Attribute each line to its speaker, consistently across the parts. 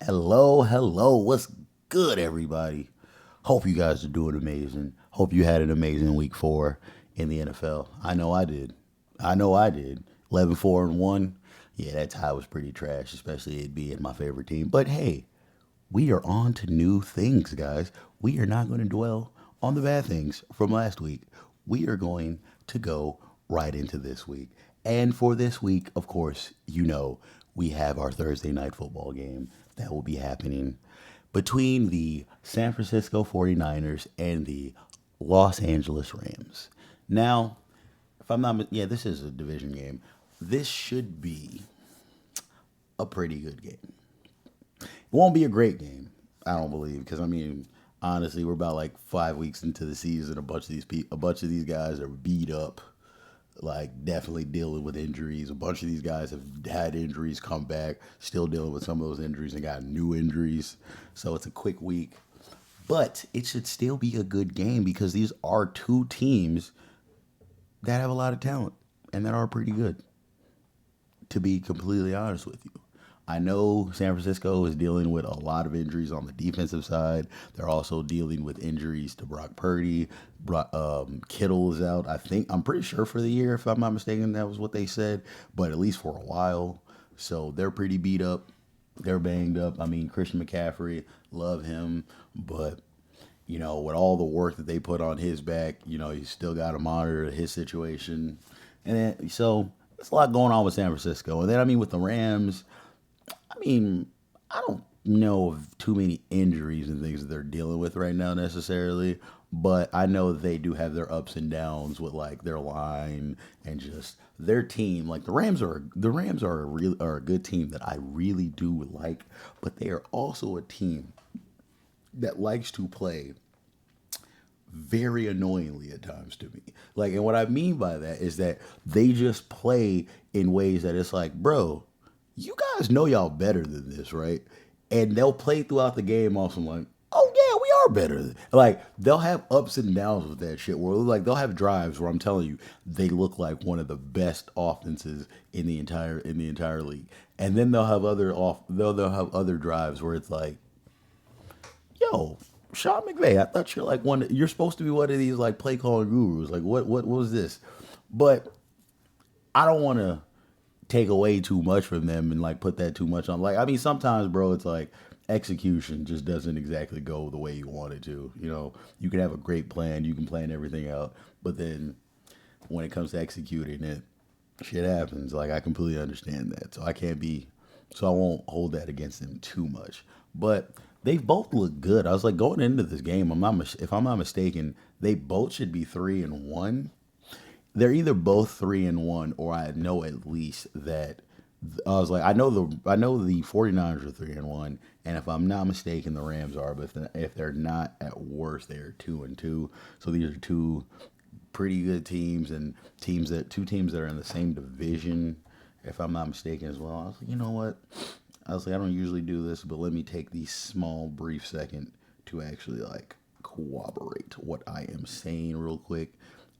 Speaker 1: Hello, hello. What's good, everybody? Hope you guys are doing amazing. Hope you had an amazing week 4 in the NFL. I know I did. I know I did. 11-4-1. Yeah, that tie was pretty trash, especially it being my favorite team. But hey, we are on to new things, guys. We are not going to dwell on the bad things from last week. We are going to go right into this week. And for this week, of course, we have our Thursday night football game that will be happening between the San Francisco 49ers and the Los Angeles Rams. Now, if I'm not, yeah, this is a division game. This should be a pretty good game. It won't be a great game, I don't believe, because honestly, we're about like 5 weeks into the season. A bunch of these guys are beat up, like definitely dealing with injuries. A bunch of these guys have had injuries, come back, still dealing with some of those injuries, and got new injuries. So it's a quick week, but it should still be a good game because these are two teams that have a lot of talent and that are pretty good, to be completely honest with you. I know San Francisco is dealing with a lot of injuries on the defensive side. They're also dealing with injuries to Brock Purdy. Kittle is out. I'm pretty sure for the year, if I'm not mistaken, that was what they said. But at least for a while, so they're pretty beat up. They're banged up. Christian McCaffrey, love him, but with all the work that they put on his back, you still got to monitor his situation, and so there's a lot going on with San Francisco. And then with the Rams. I mean, I don't know of too many injuries and things that they're dealing with right now necessarily, but I know that they do have their ups and downs with like their line and just their team. Like the Rams are a good team that I really do like, but they are also a team that likes to play very annoyingly at times to me. Like, and what I mean by that is that they just play in ways that it's like, bro, you guys know y'all better than this, right? And they'll play throughout the game also like, oh yeah, we are better. Like they'll have ups and downs with that shit. Where like they'll have drives where I'm telling you they look like one of the best offenses in the entire league, and then they'll have other drives where it's like, yo, Sean McVay, I thought you're like you're supposed to be one of these like play calling gurus. Like what was this? But I don't want to take away too much from them and like put that too much on. Like sometimes, bro, it's like execution just doesn't exactly go the way you want it to. You can have a great plan, you can plan everything out, but then when it comes to executing it, shit happens. Like I completely understand that, so I won't hold that against them too much. But they both look good. I was like going into this game. If I'm not mistaken, they both should be 3-1. They're either both 3-1, or I know at least that I was like, I know the 49ers are 3-1, and if I'm not mistaken, the Rams are. But if they're not, at worst, they're 2-2. So these are two pretty good teams, and two teams that are in the same division, if I'm not mistaken as well. I was like, you know what? I was like, I don't usually do this, but let me take the small brief second to actually like corroborate what I am saying real quick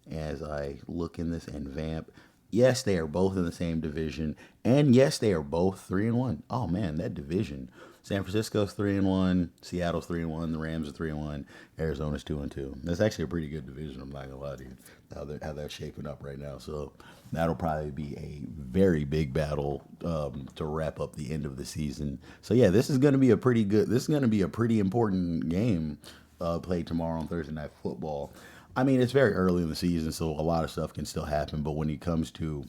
Speaker 1: as I look in this and vamp. Yes, they are both in the same division, and yes, they are both 3-1. Oh man, that division! San Francisco's 3-1, Seattle's 3-1, the Rams are 3-1, Arizona's 2-2. That's actually a pretty good division. I'm not gonna lie to you, how that's shaping up right now. So that'll probably be a very big battle to wrap up the end of the season. So yeah, this is gonna be a pretty good. This is gonna be a pretty important game played tomorrow on Thursday Night Football. It's very early in the season, so a lot of stuff can still happen. But when it comes to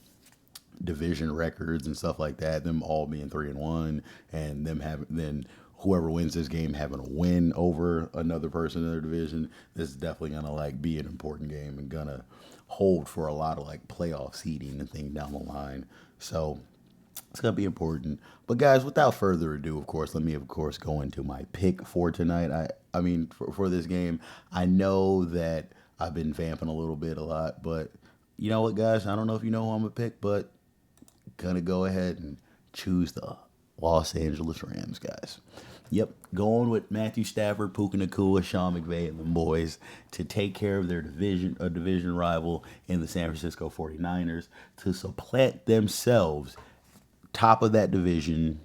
Speaker 1: division records and stuff like that, them all being 3-1, and them having then whoever wins this game having a win over another person in their division, this is definitely gonna like be an important game and gonna hold for a lot of like playoff seeding and things down the line. So it's gonna be important. But guys, without further ado, of course, let me of course go into my pick for tonight. For this game, I know that I've been vamping a lot, but you know what, guys? I don't know if you know who I'm gonna pick, but gonna go ahead and choose the Los Angeles Rams, guys. Yep, going with Matthew Stafford, Puka Nacua, Sean McVay, and the boys to take care of their division rival in the San Francisco 49ers to supplant themselves top of that division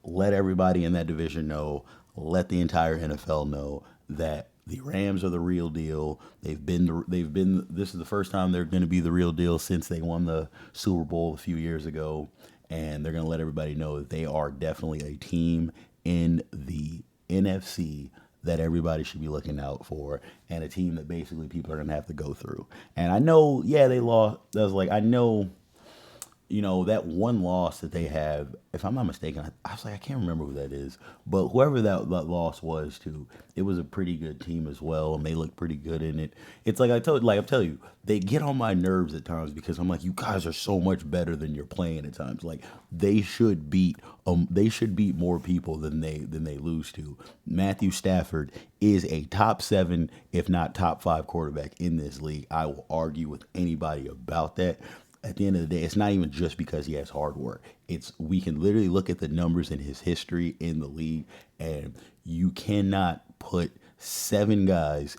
Speaker 1: let everybody in that division know, let the entire NFL know that the Rams are the real deal. They've been this is the first time they're going to be the real deal since they won the Super Bowl a few years ago, and they're going to let everybody know that they are definitely a team in the NFC that everybody should be looking out for, and a team that basically people are going to have to go through. And I know, yeah, they lost. I was like, I know, that one loss that they have, if I'm not mistaken, I was like, I can't remember who that is, but whoever that loss was to, it was a pretty good team as well, and they look pretty good in it. It's like I'm telling you, they get on my nerves at times because I'm like, you guys are so much better than you're playing at times. Like they should beat more people than they lose to. Matthew Stafford is a top 7, if not top 5 quarterback in this league. I will argue with anybody about that. At the end of the day, it's not even just because he has hard work. It's we can literally look at the numbers in his history in the league, and you cannot put 7 guys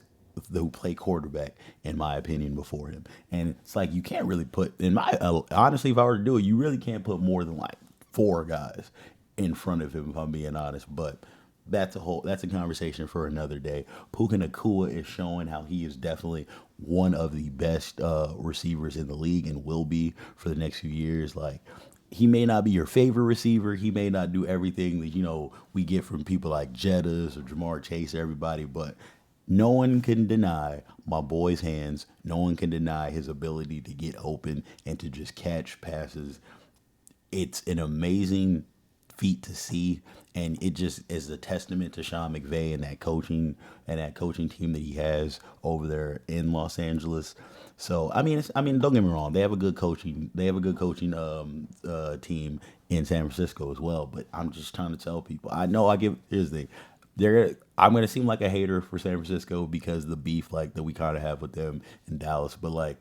Speaker 1: who play quarterback, in my opinion, before him. And it's like you can't really put in my honestly, if I were to do it, you really can't put more than like 4 guys in front of him, if I'm being honest. But that's a conversation for another day. Puka Nakua is showing how he is definitely one of the best receivers in the league and will be for the next few years. Like he may not be your favorite receiver. He may not do everything that we get from people like Jettas or Jamar Chase, everybody, but no one can deny my boy's hands. No one can deny his ability to get open and to just catch passes. It's an amazing feat to see, and it just is a testament to Sean McVay and that coaching team that he has over there in Los Angeles. So I mean, don't get me wrong, they have a good coaching team in San Francisco as well. But I'm just trying to tell people, I know I give here's the they're I'm gonna seem like a hater for San Francisco because of the beef like that we kind of have with them in Dallas, but like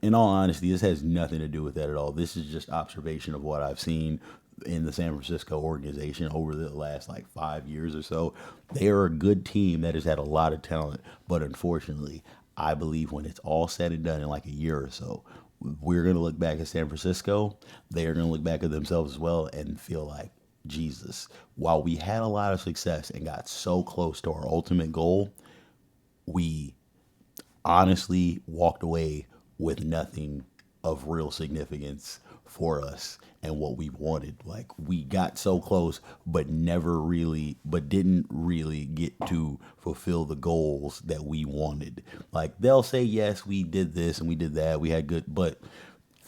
Speaker 1: in all honesty, this has nothing to do with that at all. This is just observation of what I've seen in the San Francisco organization over the last like 5 years or so. They are a good team that has had a lot of talent, but unfortunately, I believe when it's all said and done in like a year or so, we're going to look back at San Francisco. They are going to look back at themselves as well and feel like, Jesus, while we had a lot of success and got so close to our ultimate goal, we honestly walked away with nothing of real significance for us and what we wanted. Like we got so close, but didn't really get to fulfill the goals that we wanted. Like they'll say, yes, we did this and we did that. We had good, but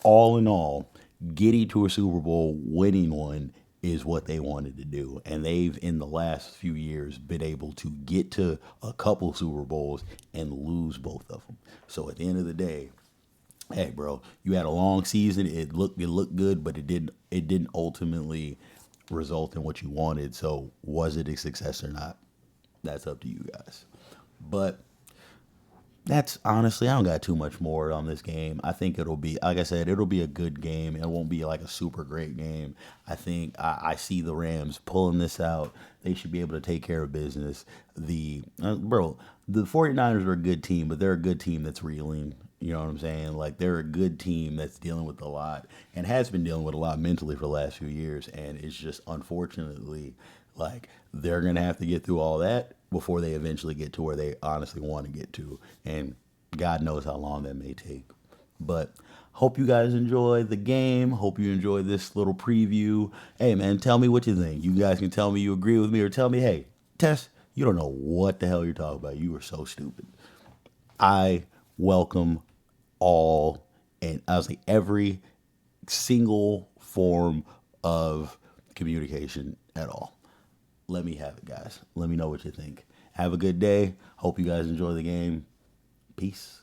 Speaker 1: all in all, getting to a Super Bowl, winning one is what they wanted to do. And they've, in the last few years, been able to get to a couple Super Bowls and lose both of them. So at the end of the day, hey, bro, you had a long season. It looked good, but it didn't ultimately result in what you wanted. So was it a success or not? That's up to you guys. But that's honestly, I don't got too much more on this game. I think it'll be, like I said, it'll be a good game. It won't be like a super great game. I think I see the Rams pulling this out. They should be able to take care of business. The 49ers are a good team, but they're a good team that's reeling. You know what I'm saying? Like they're a good team that's dealing with a lot and has been dealing with a lot mentally for the last few years. And it's just unfortunately like they're gonna have to get through all that before they eventually get to where they honestly want to get to. And God knows how long that may take. But hope you guys enjoy the game. Hope you enjoy this little preview. Hey man, tell me what you think. You guys can tell me you agree with me or tell me, hey, Tess, you don't know what the hell you're talking about. You are so stupid. I welcome all, and I was like every single form of communication at all. Let me have it, guys. Let me know what you think. Have a good day. Hope you guys enjoy the game. Peace.